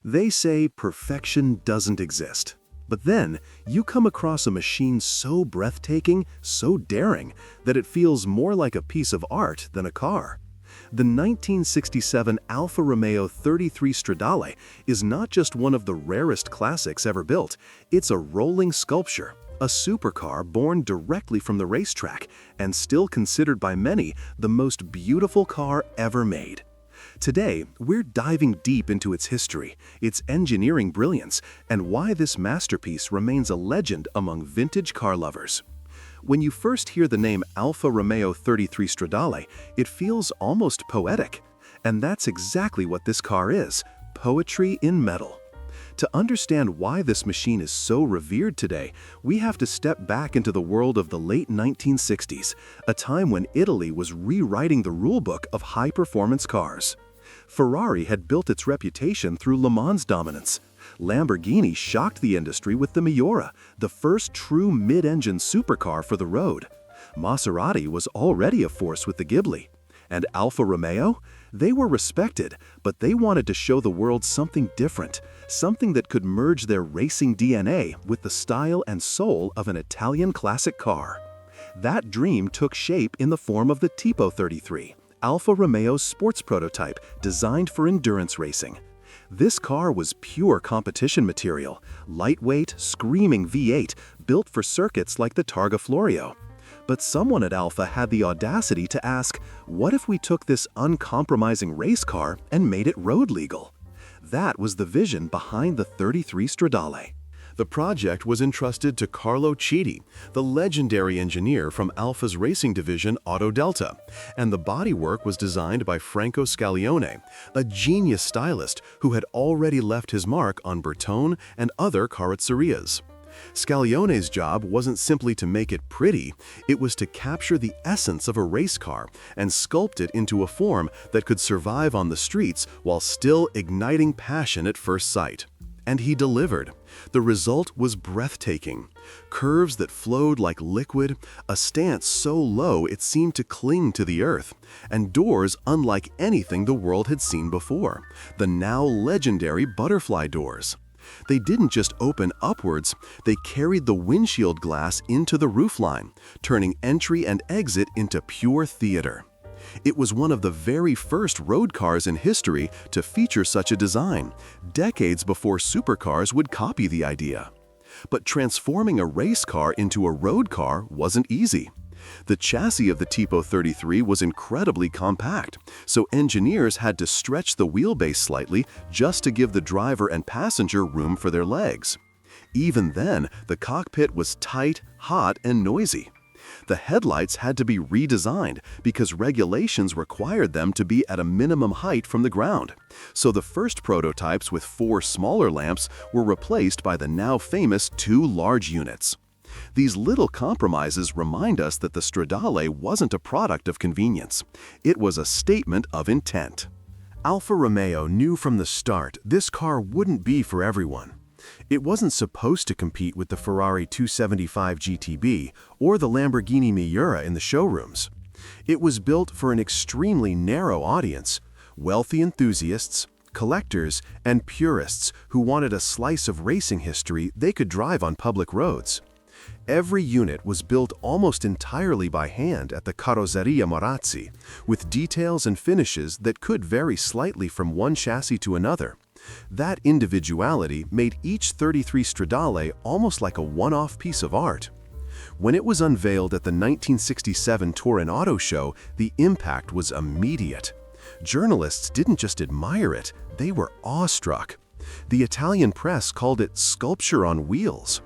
They say perfection doesn't exist. But then, you come across a machine so breathtaking, so daring, that it feels more like a piece of art than a car. The 1967 Alfa Romeo 33 Stradale is not just one of the rarest classics ever built, it's a rolling sculpture, a supercar born directly from the racetrack, and still considered by many the most beautiful car ever made. Today, we're diving deep into its history, its engineering brilliance, and why this masterpiece remains a legend among vintage car lovers. When you first hear the name Alfa Romeo 33 Stradale, it feels almost poetic. And that's exactly what this car is, poetry in metal. To understand why this machine is so revered today, we have to step back into the world of the late 1960s, a time when Italy was rewriting the rulebook of high-performance cars. Ferrari had built its reputation through Le Mans dominance. Lamborghini shocked the industry with the Miura, the first true mid-engine supercar for the road. Maserati was already a force with the Ghibli. And Alfa Romeo? They were respected, but they wanted to show the world something different, something that could merge their racing DNA with the style and soul of an Italian classic car. That dream took shape in the form of the Tipo 33, Alfa Romeo's sports prototype designed for endurance racing. This car was pure competition material, lightweight, screaming V8, built for circuits like the Targa Florio. But someone at Alfa had the audacity to ask, what if we took this uncompromising race car and made it road legal? That was the vision behind the 33 Stradale. The project was entrusted to Carlo Chiti, the legendary engineer from Alfa's racing division Auto Delta, and the bodywork was designed by Franco Scaglione, a genius stylist who had already left his mark on Bertone and other carrozzerias. Scaglione's job wasn't simply to make it pretty, it was to capture the essence of a race car and sculpt it into a form that could survive on the streets while still igniting passion at first sight. And he delivered. The result was breathtaking. Curves that flowed like liquid, a stance so low it seemed to cling to the earth, and doors unlike anything the world had seen before, the now legendary butterfly doors. They didn't just open upwards, they carried the windshield glass into the roofline, turning entry and exit into pure theater. It was one of the very first road cars in history to feature such a design, decades before supercars would copy the idea. But transforming a race car into a road car wasn't easy. The chassis of the Tipo 33 was incredibly compact, so engineers had to stretch the wheelbase slightly just to give the driver and passenger room for their legs. Even then, the cockpit was tight, hot, and noisy. The headlights had to be redesigned because regulations required them to be at a minimum height from the ground. So the first prototypes with 4 smaller lamps were replaced by the now famous 2 large units. These little compromises remind us that the Stradale wasn't a product of convenience. It was a statement of intent. Alfa Romeo knew from the start this car wouldn't be for everyone. It wasn't supposed to compete with the Ferrari 275 GTB or the Lamborghini Miura in the showrooms. It was built for an extremely narrow audience, wealthy enthusiasts, collectors, and purists who wanted a slice of racing history they could drive on public roads. Every unit was built almost entirely by hand at the Carrozzeria Morazzi, with details and finishes that could vary slightly from one chassis to another. That individuality made each 33 Stradale almost like a one-off piece of art. When it was unveiled at the 1967 Turin Auto Show, the impact was immediate. Journalists didn't just admire it, they were awestruck. The Italian press called it sculpture on wheels.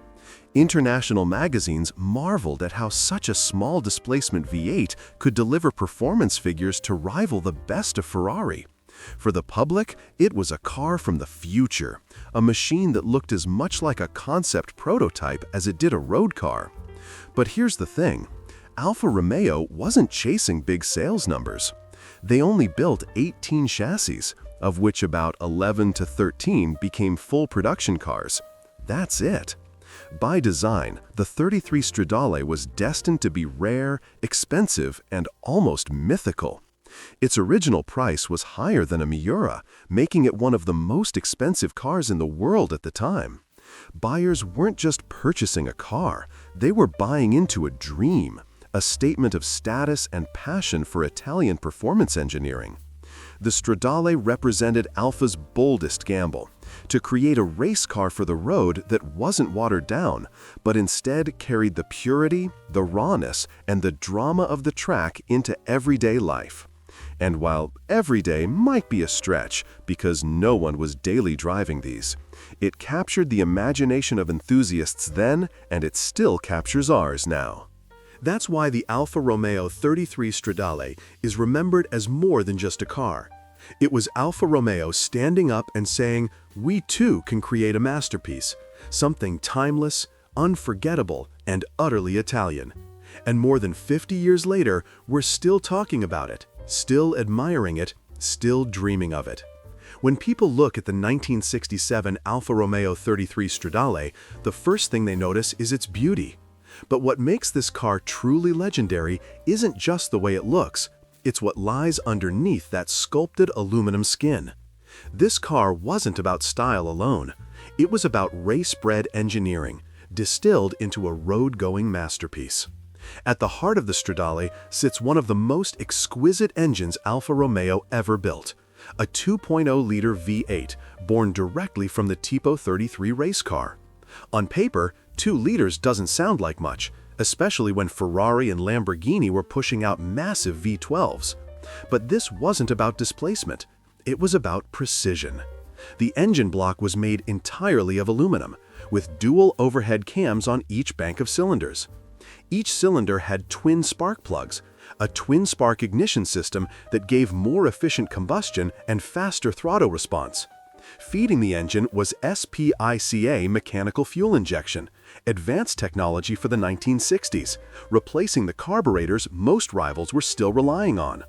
International magazines marveled at how such a small displacement V8 could deliver performance figures to rival the best of Ferrari. For the public, it was a car from the future, a machine that looked as much like a concept prototype as it did a road car. But here's the thing, Alfa Romeo wasn't chasing big sales numbers. They only built 18 chassis, of which about 11 to 13 became full production cars. That's it. By design, the 33 Stradale was destined to be rare, expensive, and almost mythical. Its original price was higher than a Miura, making it one of the most expensive cars in the world at the time. Buyers weren't just purchasing a car, they were buying into a dream, a statement of status and passion for Italian performance engineering. The Stradale represented Alfa's boldest gamble, to create a race car for the road that wasn't watered down, but instead carried the purity, the rawness, and the drama of the track into everyday life. And while everyday might be a stretch, because no one was daily driving these, it captured the imagination of enthusiasts then, and it still captures ours now. That's why the Alfa Romeo 33 Stradale is remembered as more than just a car. It was Alfa Romeo standing up and saying, "We too can create a masterpiece, something timeless, unforgettable, and utterly Italian." And more than 50 years later, we're still talking about it, still admiring it, still dreaming of it. When people look at the 1967 Alfa Romeo 33 Stradale, the first thing they notice is its beauty. But what makes this car truly legendary isn't just the way it looks, it's what lies underneath that sculpted aluminum skin. This car wasn't about style alone. It was about race-bred engineering, distilled into a road-going masterpiece. At the heart of the Stradale sits one of the most exquisite engines Alfa Romeo ever built, a 2.0-liter V8 born directly from the Tipo 33 race car. On paper, 2 liters doesn't sound like much, especially when Ferrari and Lamborghini were pushing out massive V12s. But this wasn't about displacement, it was about precision. The engine block was made entirely of aluminum, with dual overhead cams on each bank of cylinders. Each cylinder had twin spark plugs, a twin-spark ignition system that gave more efficient combustion and faster throttle response. Feeding the engine was SPICA mechanical fuel injection, advanced technology for the 1960s, replacing the carburetors most rivals were still relying on.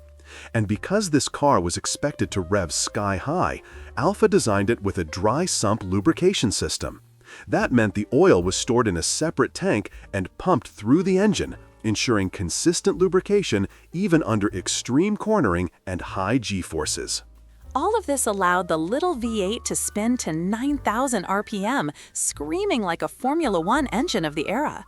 And because this car was expected to rev sky-high, Alfa designed it with a dry sump lubrication system. That meant the oil was stored in a separate tank and pumped through the engine, ensuring consistent lubrication even under extreme cornering and high G-forces. All of this allowed the little V8 to spin to 9,000 RPM, screaming like a Formula One engine of the era.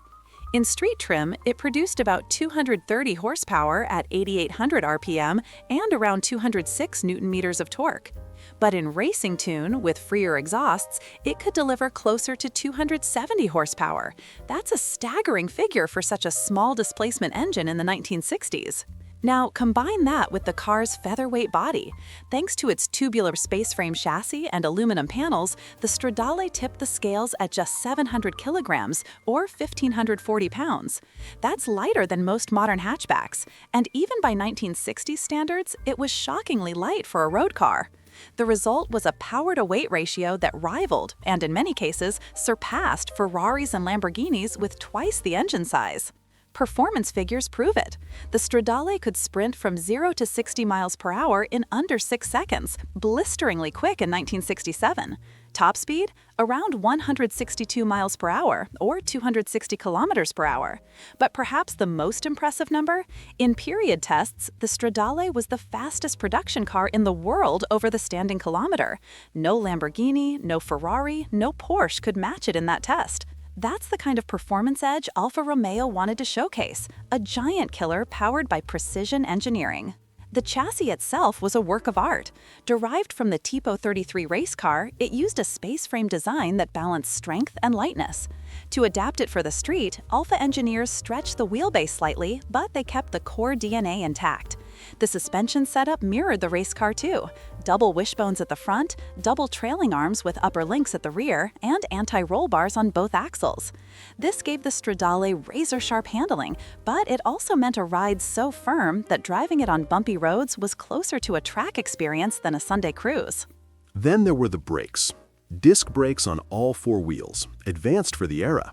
In street trim, it produced about 230 horsepower at 8,800 RPM and around 206 Newton-meters of torque. But in racing tune, with freer exhausts, it could deliver closer to 270 horsepower. That's a staggering figure for such a small displacement engine in the 1960s. Now, combine that with the car's featherweight body. Thanks to its tubular space frame chassis and aluminum panels, the Stradale tipped the scales at just 700 kilograms, or 1,540 pounds. That's lighter than most modern hatchbacks, and even by 1960s standards, it was shockingly light for a road car. The result was a power-to-weight ratio that rivaled, and in many cases, surpassed Ferraris and Lamborghinis with twice the engine size. Performance figures prove it. The Stradale could sprint from 0 to 60 miles per hour in under 6 seconds, blisteringly quick in 1967. Top speed? Around 162 miles per hour, or 260 kilometers per hour. But perhaps the most impressive number? In period tests, the Stradale was the fastest production car in the world over the standing kilometer. No Lamborghini, no Ferrari, no Porsche could match it in that test. That's the kind of performance edge Alfa Romeo wanted to showcase, a giant killer powered by precision engineering. The chassis itself was a work of art. Derived from the Tipo 33 race car, it used a space frame design that balanced strength and lightness. To adapt it for the street, Alfa engineers stretched the wheelbase slightly, but they kept the core DNA intact. The suspension setup mirrored the race car too. Double wishbones at the front, double trailing arms with upper links at the rear, and anti-roll bars on both axles. This gave the Stradale razor-sharp handling, but it also meant a ride so firm that driving it on bumpy roads was closer to a track experience than a Sunday cruise. Then there were the brakes. Disc brakes on all 4 wheels, advanced for the era.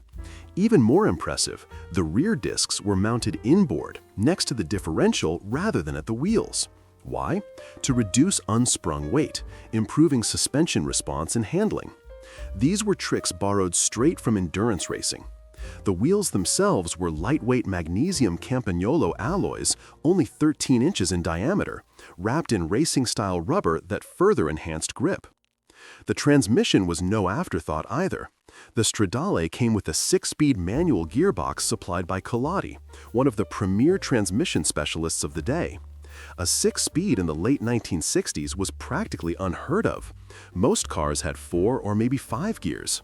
Even more impressive, the rear discs were mounted inboard, next to the differential rather than at the wheels. Why? To reduce unsprung weight, improving suspension response and handling. These were tricks borrowed straight from endurance racing. The wheels themselves were lightweight magnesium Campagnolo alloys, only 13 inches in diameter, wrapped in racing-style rubber that further enhanced grip. The transmission was no afterthought either. The Stradale came with a 6-speed manual gearbox supplied by Colati, one of the premier transmission specialists of the day. A 6-speed in the late 1960s was practically unheard of. Most cars had 4 or maybe 5 gears.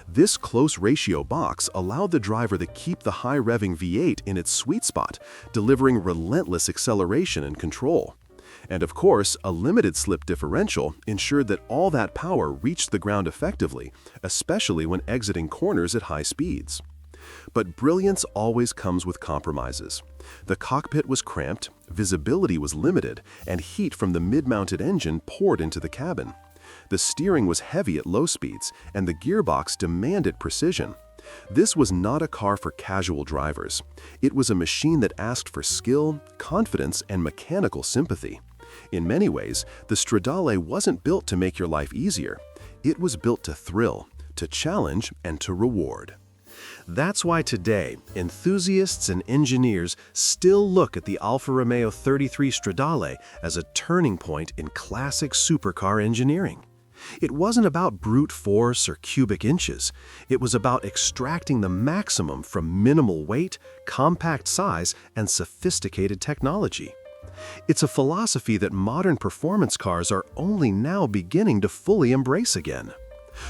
This close ratio box allowed the driver to keep the high-revving V8 in its sweet spot, delivering relentless acceleration and control. And of course, a limited slip differential ensured that all that power reached the ground effectively, especially when exiting corners at high speeds. But brilliance always comes with compromises. The cockpit was cramped, visibility was limited, and heat from the mid-mounted engine poured into the cabin. The steering was heavy at low speeds, and the gearbox demanded precision. This was not a car for casual drivers. It was a machine that asked for skill, confidence, and mechanical sympathy. In many ways, the Stradale wasn't built to make your life easier. It was built to thrill, to challenge, and to reward. That's why today, enthusiasts and engineers still look at the Alfa Romeo 33 Stradale as a turning point in classic supercar engineering. It wasn't about brute force or cubic inches. It was about extracting the maximum from minimal weight, compact size, and sophisticated technology. It's a philosophy that modern performance cars are only now beginning to fully embrace again.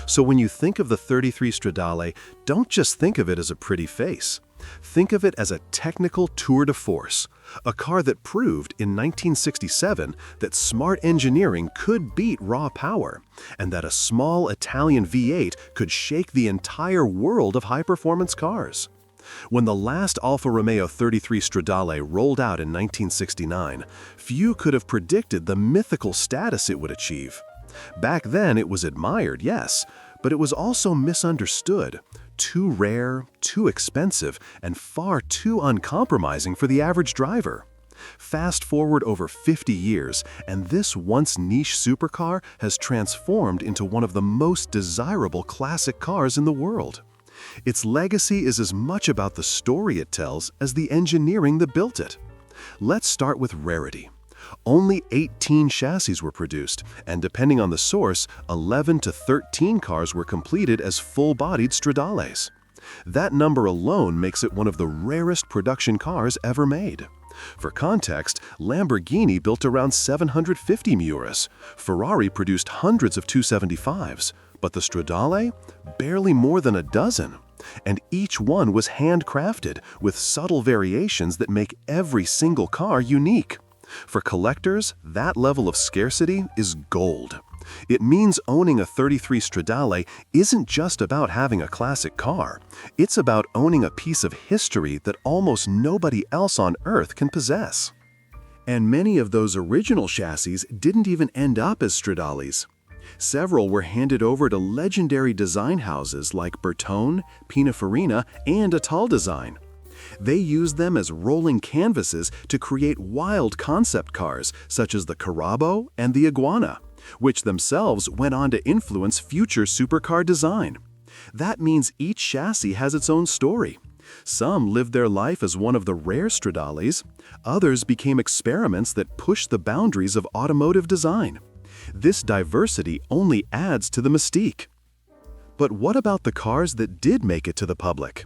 So when you think of the 33 Stradale, don't just think of it as a pretty face. Think of it as a technical tour de force, a car that proved in 1967 that smart engineering could beat raw power, and that a small Italian V8 could shake the entire world of high-performance cars. When the last Alfa Romeo 33 Stradale rolled out in 1969, few could have predicted the mythical status it would achieve. Back then, it was admired, yes, but it was also misunderstood. Too rare, too expensive, and far too uncompromising for the average driver. Fast forward over 50 years, and this once niche supercar has transformed into one of the most desirable classic cars in the world. Its legacy is as much about the story it tells as the engineering that built it. Let's start with rarity. Only 18 chassis were produced, and depending on the source, 11 to 13 cars were completed as full-bodied Stradales. That number alone makes it one of the rarest production cars ever made. For context, Lamborghini built around 750 Miuras, Ferrari produced hundreds of 275s, but the Stradale? Barely more than a dozen. And each one was handcrafted, with subtle variations that make every single car unique. For collectors, that level of scarcity is gold. It means owning a 33 Stradale isn't just about having a classic car. It's about owning a piece of history that almost nobody else on Earth can possess. And many of those original chassis didn't even end up as Stradales. Several were handed over to legendary design houses like Bertone, Pininfarina, and Italdesign. They used them as rolling canvases to create wild concept cars such as the Carabo and the Iguana, which themselves went on to influence future supercar design. That means each chassis has its own story. Some lived their life as one of the rare Stradales, others became experiments that pushed the boundaries of automotive design. This diversity only adds to the mystique. But what about the cars that did make it to the public?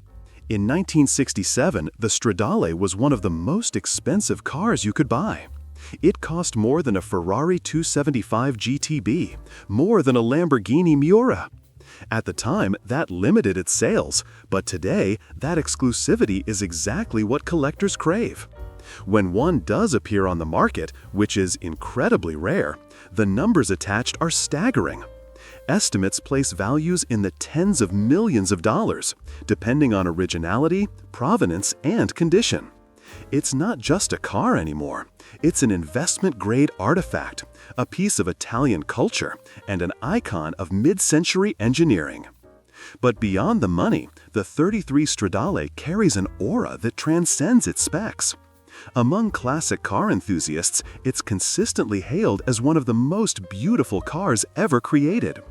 In 1967, the Stradale was one of the most expensive cars you could buy. It cost more than a Ferrari 275 GTB, more than a Lamborghini Miura. At the time, that limited its sales, but today, that exclusivity is exactly what collectors crave. When one does appear on the market, which is incredibly rare, the numbers attached are staggering. Estimates place values in the tens of millions of dollars, depending on originality, provenance, and condition. It's not just a car anymore. It's an investment-grade artifact, a piece of Italian culture, and an icon of mid-century engineering. But beyond the money, the 33 Stradale carries an aura that transcends its specs. Among classic car enthusiasts, it's consistently hailed as one of the most beautiful cars ever created.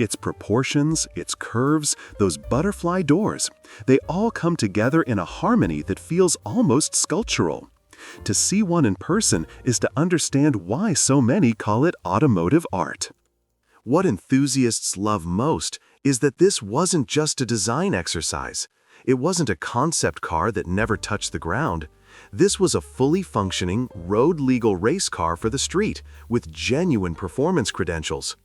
Its proportions, its curves, those butterfly doors, they all come together in a harmony that feels almost sculptural. To see one in person is to understand why so many call it automotive art. What enthusiasts love most is that this wasn't just a design exercise. It wasn't a concept car that never touched the ground. This was a fully functioning, road-legal race car for the street, with genuine performance credentials.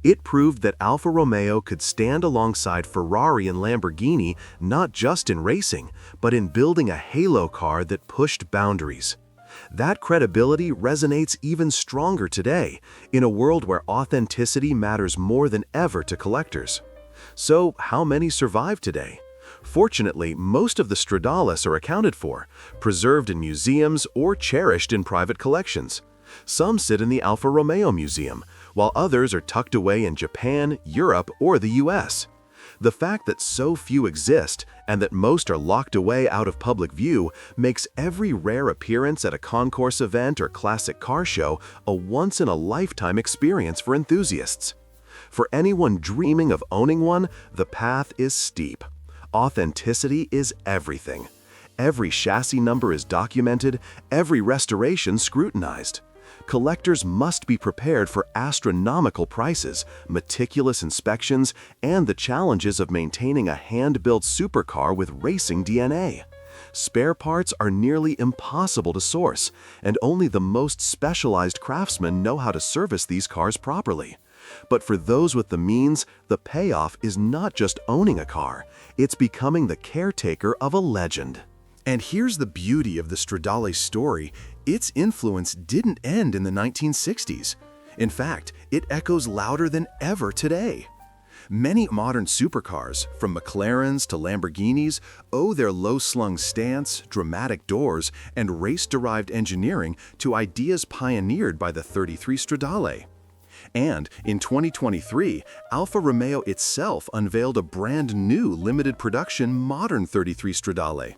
It proved that Alfa Romeo could stand alongside Ferrari and Lamborghini not just in racing, but in building a halo car that pushed boundaries. That credibility resonates even stronger today, in a world where authenticity matters more than ever to collectors. So, how many survive today? Fortunately, most of the Stradales are accounted for, preserved in museums or cherished in private collections. Some sit in the Alfa Romeo Museum, while others are tucked away in Japan, Europe, or the US. The fact that so few exist, and that most are locked away out of public view, makes every rare appearance at a concourse event or classic car show a once-in-a-lifetime experience for enthusiasts. For anyone dreaming of owning one, the path is steep. Authenticity is everything. Every chassis number is documented, every restoration scrutinized. Collectors must be prepared for astronomical prices, meticulous inspections, and the challenges of maintaining a hand-built supercar with racing DNA. Spare parts are nearly impossible to source, and only the most specialized craftsmen know how to service these cars properly. But for those with the means, the payoff is not just owning a car, it's becoming the caretaker of a legend. And here's the beauty of the Stradale story: its influence didn't end in the 1960s. In fact, it echoes louder than ever today. Many modern supercars, from McLarens to Lamborghinis, owe their low-slung stance, dramatic doors, and race-derived engineering to ideas pioneered by the 33 Stradale. And in 2023, Alfa Romeo itself unveiled a brand new limited production modern 33 Stradale.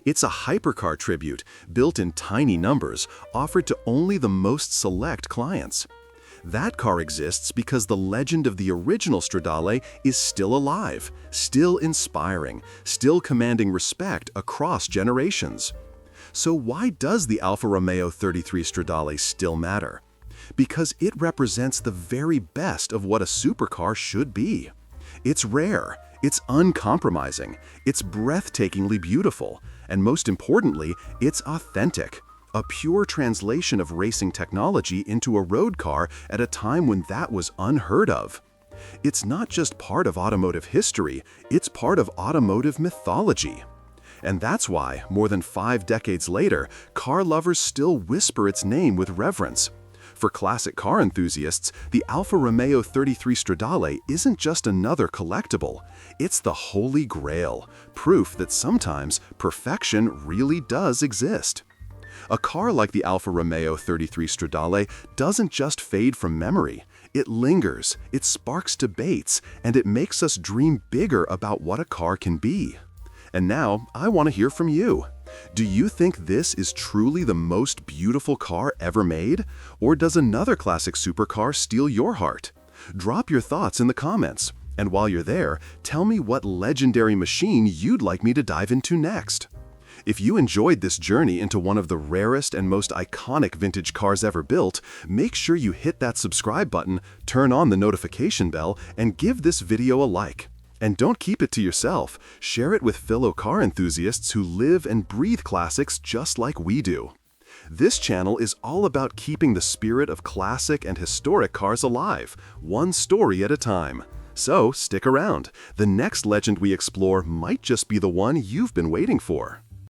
It's a hypercar tribute, built in tiny numbers, offered to only the most select clients. That car exists because the legend of the original Stradale is still alive, still inspiring, still commanding respect across generations. So why does the Alfa Romeo 33 Stradale still matter? Because it represents the very best of what a supercar should be. It's rare, it's uncompromising, it's breathtakingly beautiful, and most importantly, it's authentic. A pure translation of racing technology into a road car at a time when that was unheard of. It's not just part of automotive history, it's part of automotive mythology. And that's why, more than 5 decades later, car lovers still whisper its name with reverence. For classic car enthusiasts, the Alfa Romeo 33 Stradale isn't just another collectible. It's the holy grail, proof that sometimes perfection really does exist. A car like the Alfa Romeo 33 Stradale doesn't just fade from memory. It lingers, it sparks debates, and it makes us dream bigger about what a car can be. And now, I want to hear from you. Do you think this is truly the most beautiful car ever made? Or does another classic supercar steal your heart? Drop your thoughts in the comments. And while you're there, tell me what legendary machine you'd like me to dive into next. If you enjoyed this journey into one of the rarest and most iconic vintage cars ever built, make sure you hit that subscribe button, turn on the notification bell, and give this video a like. And don't keep it to yourself. Share it with fellow car enthusiasts who live and breathe classics just like we do. This channel is all about keeping the spirit of classic and historic cars alive, one story at a time. So stick around. The next legend we explore might just be the one you've been waiting for.